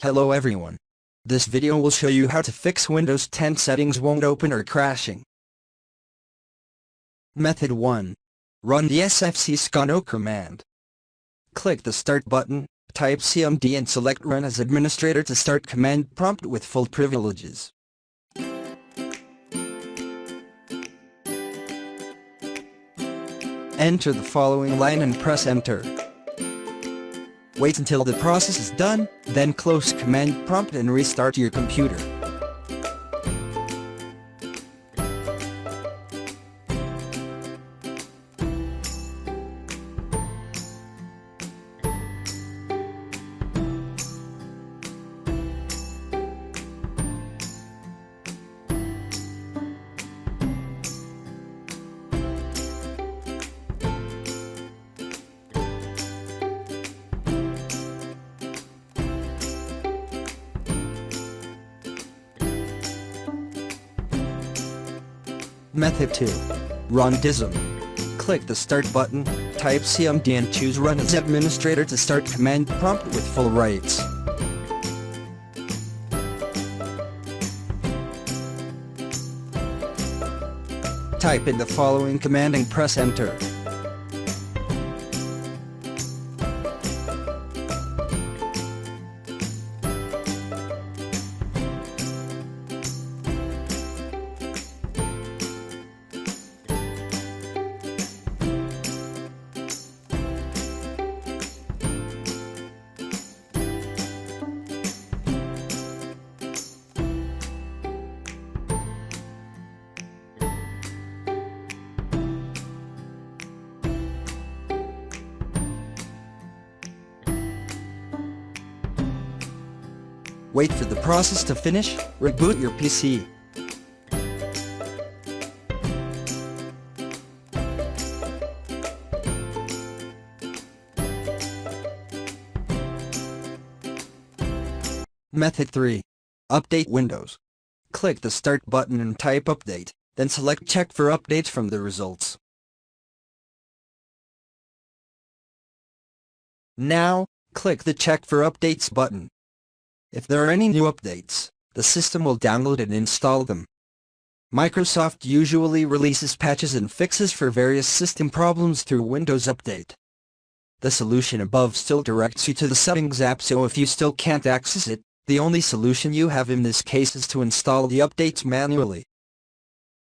Hello everyone. This video will show you how to fix Windows 10 settings won't open or crashing. Method 1. Run the sfc scano command. Click the Start button, type cmd and select Run as administrator to start command prompt with full privileges. Enter the following line and press Enter. Wait until the process is done, then close command prompt and restart your computer. Method 2. Run DISM. Click the Start button, type cmd and choose Run as administrator to start command prompt with full rights. Type in the following command and press Enter. Wait for the process to finish, reboot your PC. Method 3. Update Windows. Click the Start button and type Update, then select Check for updates from the results. Now, click the Check for Updates button. If there are any new updates, the system will download and install them. Microsoft usually releases patches and fixes for various system problems through Windows Update. The solution above still directs you to the Settings app, so if you still can't access it, the only solution you have in this case is to install the updates manually.